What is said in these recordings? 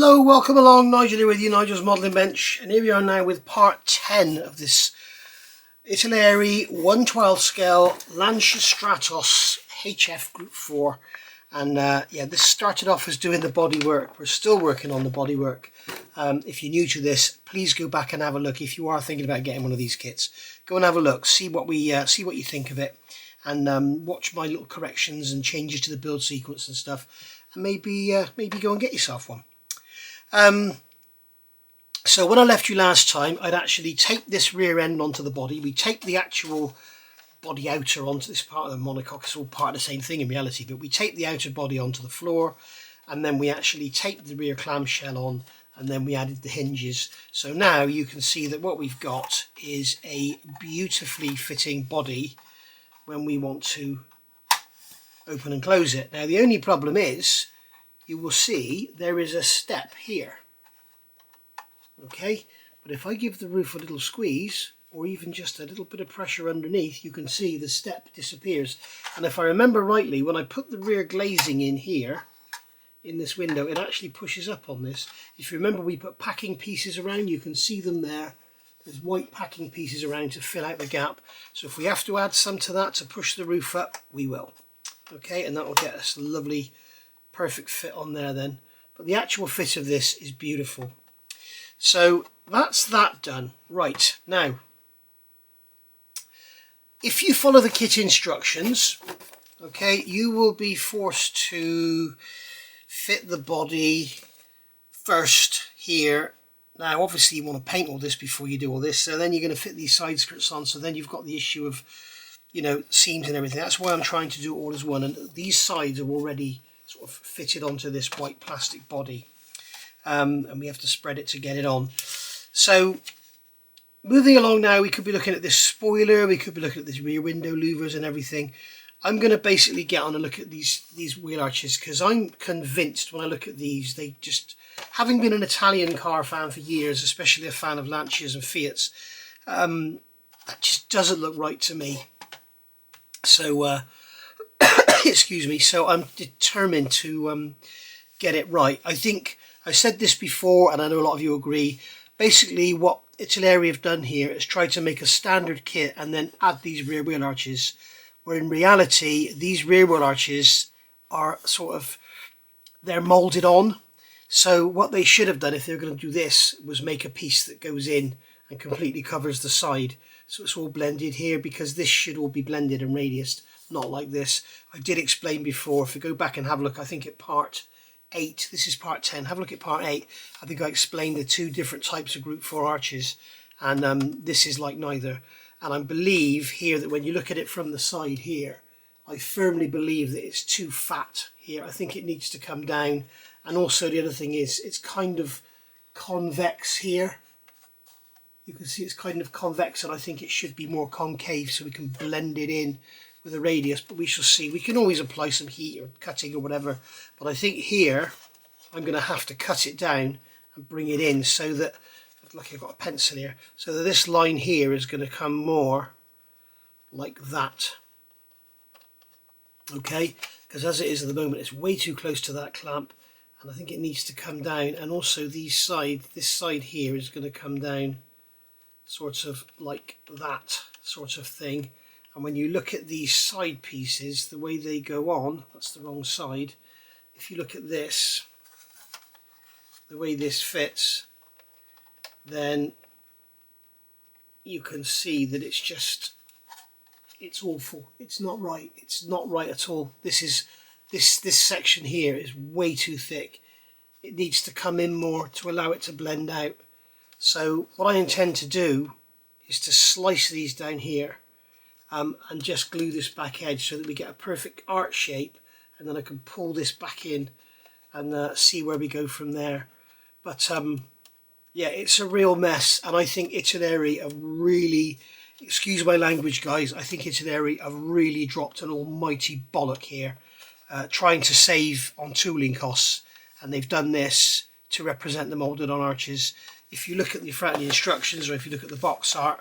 Hello, welcome along, Nigel here with you, Nigel's Modelling Bench, and here we are now with part 10 of this Italeri 1/12 scale Lancia Stratos HF Group 4. And yeah, this started off as doing the bodywork. We're still working on the bodywork. If you're new to this, please go back and have a look. If you are thinking about getting one of these kits, go and have a look, see what you think of it, and watch my little corrections and changes to the build sequence and stuff, and maybe go and get yourself one. So when I left you last time, I'd actually taped this rear end onto the body. We taped the actual body outer onto this part of the monocoque. It's all part of the same thing in reality, but we taped the outer body onto the floor, and then we actually taped the rear clamshell on, and then we added the hinges. So now you can see that what we've got is a beautifully fitting body when we want to open and close it. Now the only problem is, you will see there is a step here, okay, but if I give the roof a little squeeze or even just a little bit of pressure underneath, you can see the step disappears. And if I remember rightly, when I put the rear glazing in here in this window, it actually pushes up on this. If you remember, we put packing pieces around, you can see them there. There's white packing pieces around to fill out the gap, so if we have to add some to that to push the roof up, we will, okay, and that will get us a lovely perfect fit on there then. But the actual fit of this is beautiful. So that's that done. Right, now if you follow the kit instructions, okay, you will be forced to fit the body first here. Now obviously you want to paint all this before you do all this, so then you're going to fit these side skirts on, so then you've got the issue of, you know, seams and everything. That's why I'm trying to do it all as one, and these sides are already sort of fitted onto this white plastic body, and we have to spread it to get it on. So moving along now, we could be looking at this spoiler, we could be looking at these rear window louvers and everything. I'm going to basically get on and look at these wheel arches, because I'm convinced when I look at these, they just, having been an Italian car fan for years, especially a fan of Lancias and Fiats, that just doesn't look right to me. So excuse me, so I'm determined to get it right. I think I said this before, and I know a lot of you agree. Basically what Italeri have done here is try to make a standard kit and then add these rear wheel arches, where in reality these rear wheel arches are sort of, they're molded on. So what they should have done if they were going to do this was make a piece that goes in and completely covers the side, so it's all blended here, because this should all be blended and radiused, not like this. I did explain before, if you go back and have a look, I think at part 8, this is part 10, have a look at part 8, I think I explained the two different types of group 4 arches, and this is like neither. And I believe here that when you look at it from the side here, I firmly believe that it's too fat here. I think it needs to come down, and also the other thing is it's kind of convex here. You can see it's kind of convex, and I think it should be more concave so we can blend it in with a radius, but we shall see. We can always apply some heat or cutting or whatever, but I think here I'm going to have to cut it down and bring it in so that, like I've got a pencil here, so that this line here is going to come more like that, okay, because as it is at the moment it's way too close to that clamp, and I think it needs to come down. And also this side here is going to come down sort of like that sort of thing. And when you look at these side pieces, the way they go on, that's the wrong side. If you look at this, the way this fits, then you can see that it's just, it's awful. It's not right. It's not right at all. This section here is way too thick. It needs to come in more to allow it to blend out. So what I intend to do is to slice these down here, and just glue this back edge so that we get a perfect arch shape, and then I can pull this back in and see where we go from there. But yeah, it's a real mess, and I think Italeri have really, excuse my language guys, I think Italeri have really dropped an almighty bollock here, trying to save on tooling costs, and they've done this to represent the moulded on arches. If you look at the front of the instructions, or if you look at the box art,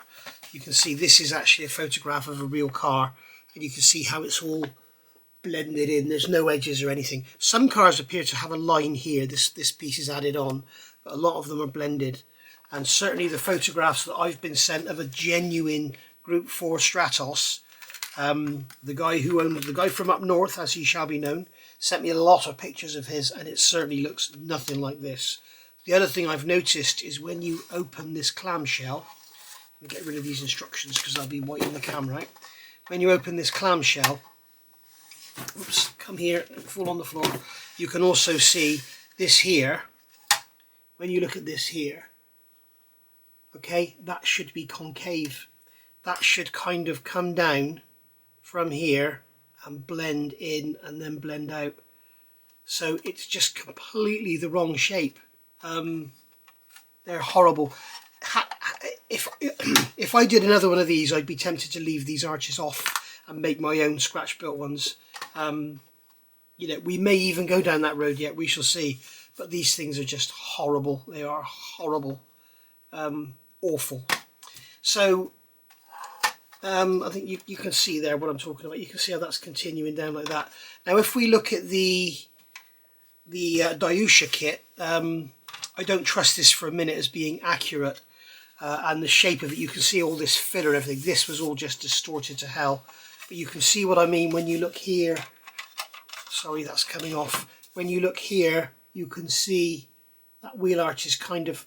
you can see this is actually a photograph of a real car, and you can see how it's all blended in. There's no edges or anything. Some cars appear to have a line here. This piece is added on, but a lot of them are blended. And certainly the photographs that I've been sent of a genuine Group 4 Stratos, the guy from up north, as he shall be known, sent me a lot of pictures of his, and it certainly looks nothing like this. The other thing I've noticed is when you open this clamshell, and get rid of these instructions because I'll be whiting the camera out. When you open this clamshell, oops, come here, fall on the floor, you can also see this here. When you look at this here, okay, that should be concave. That should kind of come down from here and blend in and then blend out. So it's just completely the wrong shape. They're horrible. If I did another one of these, I'd be tempted to leave these arches off and make my own scratch built ones. You know, we may even go down that road yet, we shall see. But these things are just horrible. They are horrible. Awful. So I think you can see there what I'm talking about. You can see how that's continuing down like that. Now if we look at the Diusha kit, I don't trust this for a minute as being accurate, and the shape of it, you can see all this filler and everything. This was all just distorted to hell, but you can see what I mean when you look here. Sorry, that's coming off. When you look here, you can see that wheel arch is kind of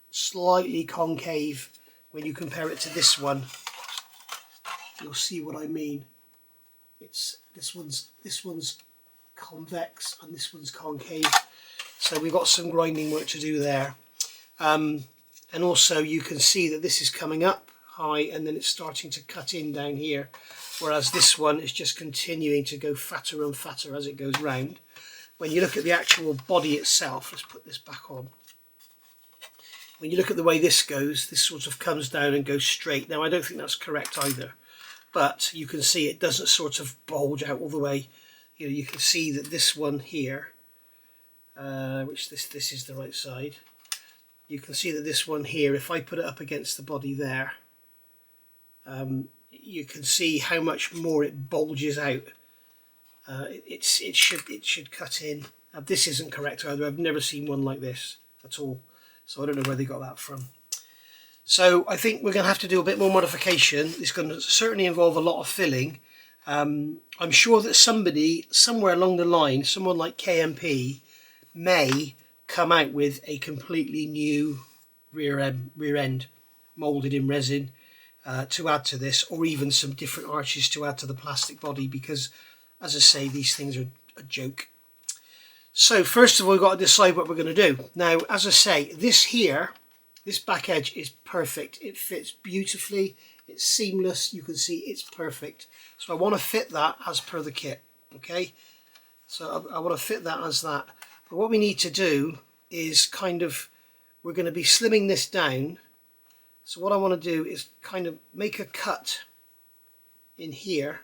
slightly concave when you compare it to this one. You'll see what I mean. It's this one's convex and this one's concave. So we've got some grinding work to do there. And also you can see that this is coming up high and then it's starting to cut in down here, whereas this one is just continuing to go fatter and fatter as it goes round. When you look at the actual body itself, let's put this back on. When you look at the way this goes, this sort of comes down and goes straight. Now I don't think that's correct either, but you can see it doesn't sort of bulge out all the way. You know, you can see that this one here, which this is the right side, you can see that this one here, if I put it up against the body there, you can see how much more it bulges out. It should cut in. This isn't correct either. I've never seen one like this at all, so I don't know where they got that from. So I think we're going to have to do a bit more modification. It's going to certainly involve a lot of filling. I'm sure that somebody somewhere along the line, someone like KMP, may come out with a completely new rear end moulded in resin to add to this, or even some different arches to add to the plastic body, because as I say, these things are a joke. So first of all, we've got to decide what we're going to do. Now, as I say, this here, this back edge is perfect. It fits beautifully. It's seamless. You can see it's perfect. So I want to fit that as per the kit. Okay. So I want to fit that as that. But what we need to do is we're going to be slimming this down. So what I want to do is kind of make a cut in here.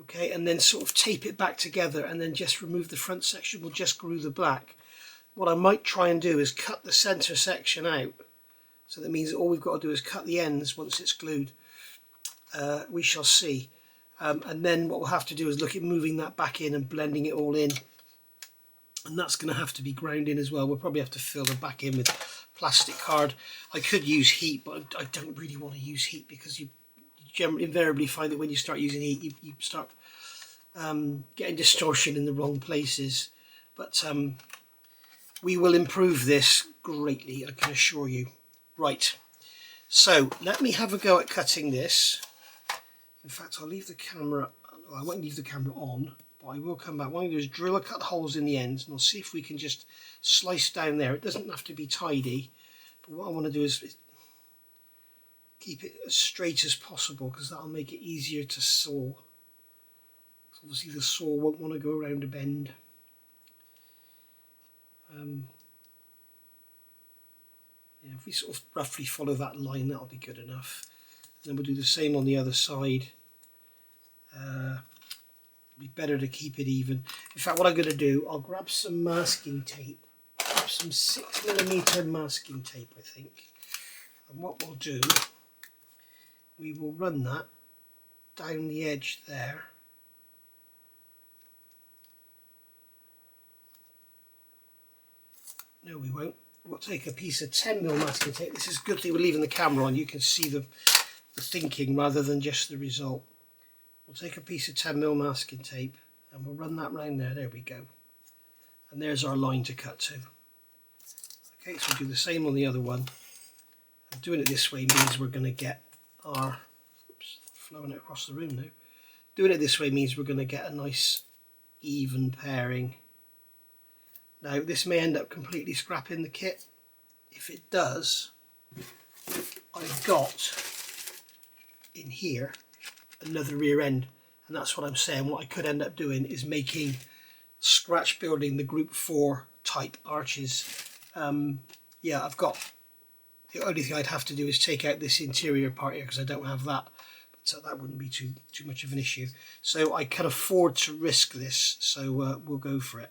Okay, and then sort of tape it back together and then just remove the front section. We'll just glue the black. What I might try and do is cut the center section out. So that means all we've got to do is cut the ends once it's glued. We shall see. And then what we'll have to do is look at moving that back in and blending it all in. And that's going to have to be ground in as well. We'll probably have to fill the back in with plastic card. I could use heat, but I don't really want to use heat, because you invariably find that when you start using heat, you start getting distortion in the wrong places. But we will improve this greatly, I can assure you. Right, so let me have a go at cutting this. In fact, I'll leave the camera, well, I won't leave the camera on, but I will come back. What I'm going to do is drill a cut holes in the ends, and we'll see if we can just slice down there. It doesn't have to be tidy, but what I want to do is keep it as straight as possible, because that'll make it easier to saw. Obviously the saw won't want to go around a bend. Yeah, if we sort of roughly follow that line, that'll be good enough. And then we'll do the same on the other side. It'll be better to keep it even. In fact, what I'm going to do, I'll grab some masking tape, some 6mm masking tape, I think. And what we'll do, we will run that down the edge there, No, we won't. We'll take a piece of 10mm masking tape. This is a good thing we're leaving the camera on. You can see the thinking rather than just the result. We'll take a piece of 10mm masking tape and we'll run that round there. There we go. And there's our line to cut to. Okay, so we'll do the same on the other one. And doing it this way means we're going to get our... Oops, flowing it across the room now. Doing it this way means we're going to get a nice even pairing. Now this may end up completely scrapping the kit. If it does, I've got in here another rear end, and that's what I'm saying. What I could end up doing is making scratch building the group 4 type arches. Yeah, I've got, the only thing I'd have to do is take out this interior part here because I don't have that, so that wouldn't be too much of an issue. So I can afford to risk this, so we'll go for it.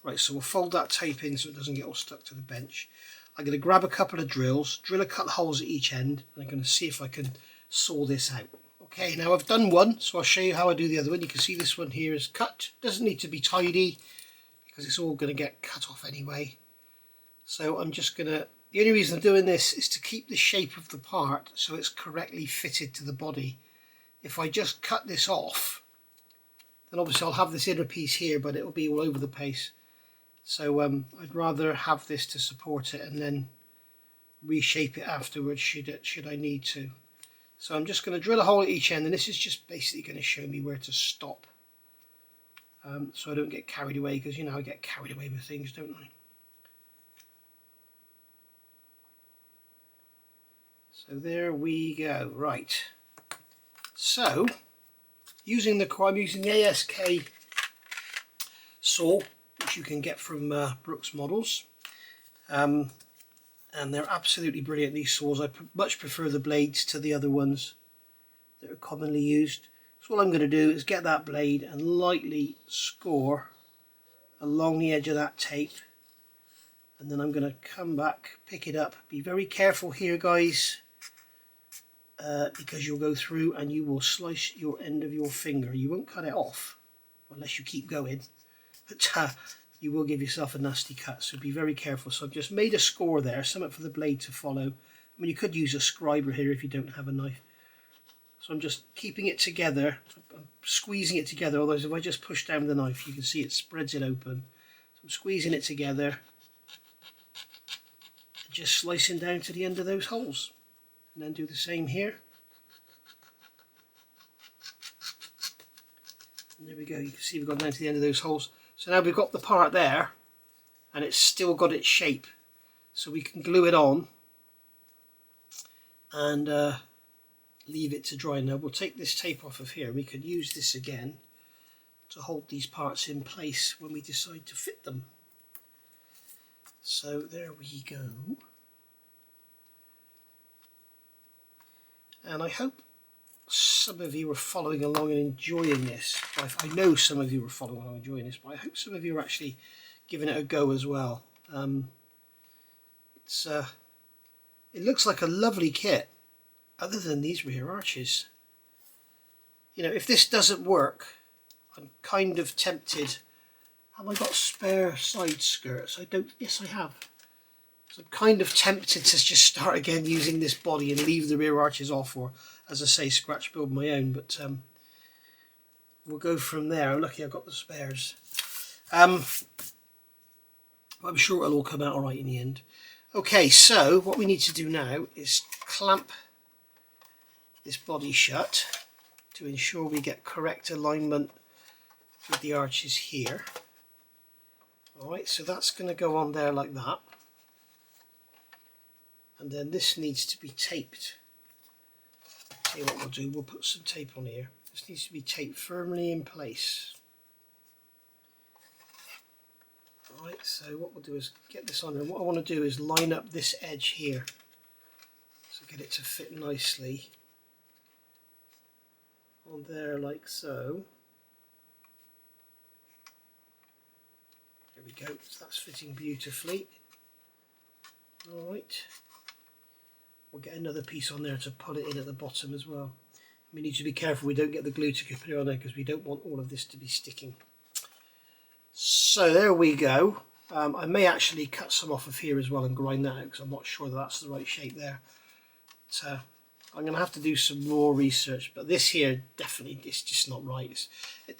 Right, so we'll fold that tape in so it doesn't get all stuck to the bench. I'm going to grab a couple of drills, drill a couple of holes at each end, and I'm going to see if I can saw this out. Okay, now I've done one, so I'll show you how I do the other one. You can see this one here is cut. Doesn't need to be tidy because it's all going to get cut off anyway. So I'm just going to, the only reason I'm doing this is to keep the shape of the part so it's correctly fitted to the body. If I just cut this off, then obviously I'll have this inner piece here, but it'll be all over the place. So I'd rather have this to support it and then reshape it afterwards should I need to. So I'm just going to drill a hole at each end, and this is just basically going to show me where to stop. So I don't get carried away, because you know I get carried away with things, don't I? So there we go. Right. So I'm using the ASK saw, which you can get from Brooks Models, and they're absolutely brilliant, these saws. I much prefer the blades to the other ones that are commonly used. So all I'm going to do is get that blade and lightly score along the edge of that tape, and then I'm going to come back, pick it up. Be very careful here, guys, because you'll go through and you will slice your end of your finger. You won't cut it off unless you keep going, but you will give yourself a nasty cut, so be very careful. So I've just made a score there, something for the blade to follow. I mean, you could use a scriber here if you don't have a knife. So I'm just keeping it together, I'm squeezing it together, otherwise if I just push down the knife you can see it spreads it open. So I'm squeezing it together, and just slicing down to the end of those holes, and then do the same here. And there we go, you can see we've gone down to the end of those holes. So now we've got the part there and it's still got its shape, so we can glue it on and leave it to dry. Now we'll take this tape off of here. We could use this again to hold these parts in place when we decide to fit them. So there we go. And I hope some of you are following along and enjoying this. I know some of you are following along and enjoying this, but I hope some of you are actually giving it a go as well. It looks like a lovely kit, other than these rear arches. You know, if this doesn't work, I'm kind of tempted. Have I got spare side skirts? I don't. Yes, I have. So I'm kind of tempted to just start again using this body and leave the rear arches off, or as I say, scratch build my own, but we'll go from there. I'm lucky I've got the spares. I'm sure it'll all come out alright in the end. Okay, so what we need to do now is clamp this body shut to ensure we get correct alignment with the arches here. Alright, so that's going to go on there like that. And then this needs to be taped. Tell you what we'll do, we'll put some tape on here. This needs to be taped firmly in place. Alright, so what we'll do is get this on, and what I want to do is line up this edge here. So get it to fit nicely on there like so. There we go, so that's fitting beautifully. Alright. We'll get another piece on there to pull it in at the bottom as well. We need to be careful we don't get the glue to put it on there, because we don't want all of this to be sticking. So there we go. I may actually cut some off of here as well and grind that out, because I'm not sure that that's the right shape there. So I'm going to have to do some more research, but this here definitely is just not right.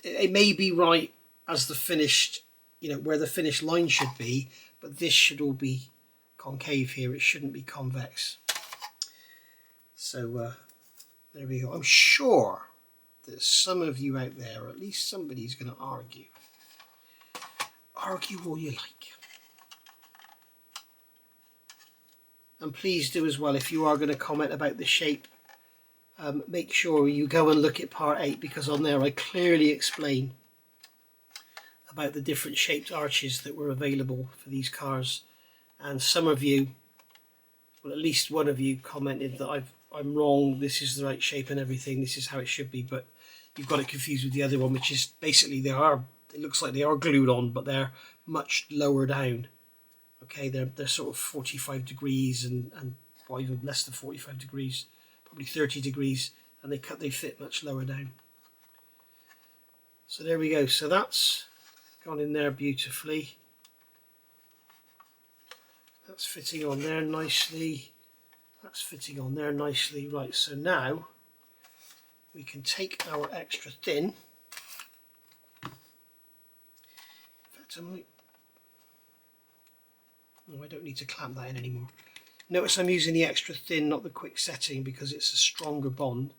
It may be right as the finished, you know, where the finished line should be, but this should all be concave here. It shouldn't be convex. So there we go. I'm sure that some of you out there, or at least somebody's going to argue. Argue all you like. And please do as well, if you are going to comment about the shape, make sure you go and look at part 8, because on there I clearly explain about the different shaped arches that were available for these cars. And some of you, well, at least one of you commented that I'm wrong, this is the right shape and everything, this is how it should be, but you've got it confused with the other one, which is basically it looks like they are glued on, but they're much lower down. Okay, they're sort of 45 degrees and well, even less than 45 degrees, probably 30 degrees, and they fit much lower down. So there we go. So that's gone in there beautifully. That's fitting on there nicely. That's fitting on there nicely. Right, so now we can take our extra thin. In fact, I don't need to clamp that in anymore. Notice I'm using the extra thin, not the quick setting, because it's a stronger bond.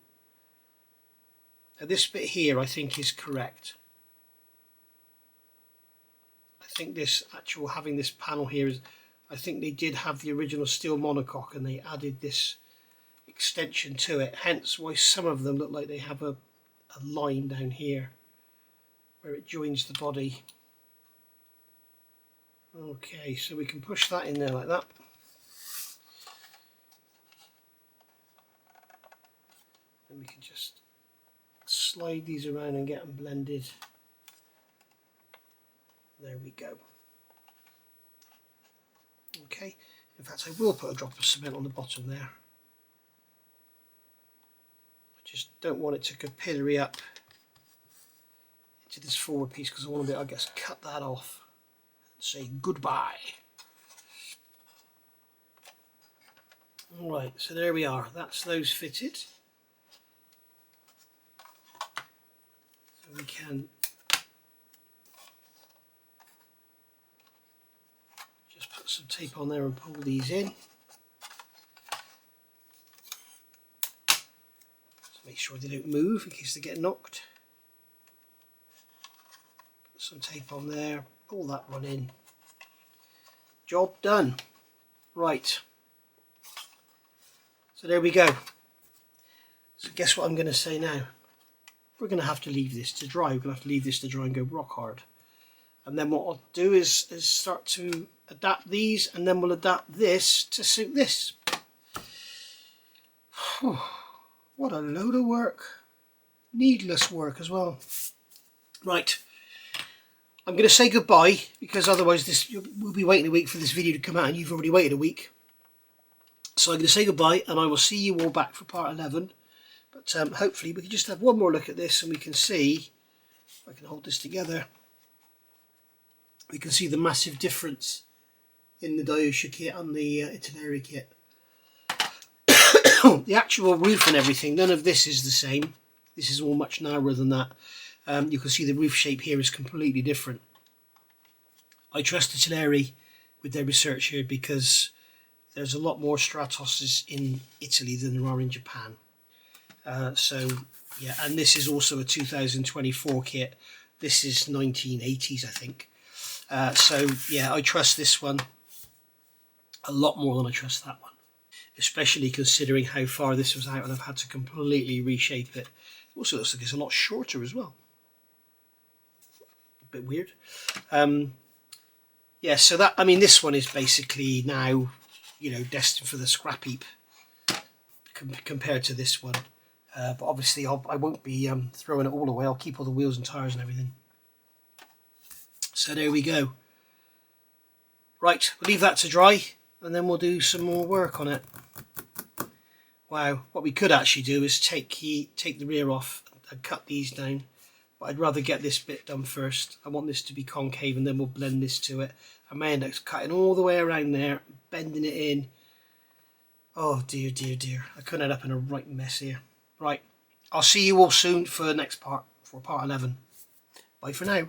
Now this bit here I think is correct. I think this actual, having this panel here is, I think they did have the original steel monocoque and they added this extension to it, hence why some of them look like they have a line down here where it joins the body. Okay, so we can push that in there like that. And we can just slide these around and get them blended. There we go. Okay, in fact I will put a drop of cement on the bottom there. I just don't want it to capillary up into this forward piece, because I want to be able to, I guess, cut that off and say goodbye. Alright, so there we are, that's those fitted. So we can just put some tape on there and pull these in. So make sure they don't move in case they get knocked. Put some tape on there, pull that one in. Job done. Right. So there we go. So guess what I'm going to say now? We're going to have to leave this to dry. We're going to have to leave this to dry and go rock hard. And then what I'll do is start to adapt these, and then we'll adapt this to suit this. What a load of work. Needless work as well. Right. I'm going to say goodbye, because otherwise we'll be waiting a week for this video to come out and you've already waited a week. So I'm going to say goodbye, and I will see you all back for part 11. But hopefully we can just have one more look at this, and we can see, if I can hold this together, we can see the massive difference in the Lancia kit and the Italeri kit. The actual roof and everything, none of this is the same. This is all much narrower than that. You can see the roof shape here is completely different. I trust Italeri with their research here, because there's a lot more Stratoses in Italy than there are in Japan. So yeah, and this is also a 2024 kit. This is 1980s, I think. So yeah, I trust this one a lot more than I trust that one, especially considering how far this was out and I've had to completely reshape it. It also looks like it's a lot shorter as well. A bit weird. Yeah, so that, I mean, this one is basically now, you know, destined for the scrap heap compared to this one. But obviously I won't be throwing it all away. I'll keep all the wheels and tyres and everything. So there we go. Right, we'll leave that to dry, and then we'll do some more work on it. Wow, what we could actually do is take the rear off and cut these down. But I'd rather get this bit done first. I want this to be concave, and then we'll blend this to it. I may end up cutting all the way around there, bending it in. Oh dear, dear, dear. I could end up in a right mess here. Right, I'll see you all soon for the next part, for part 11. Bye for now.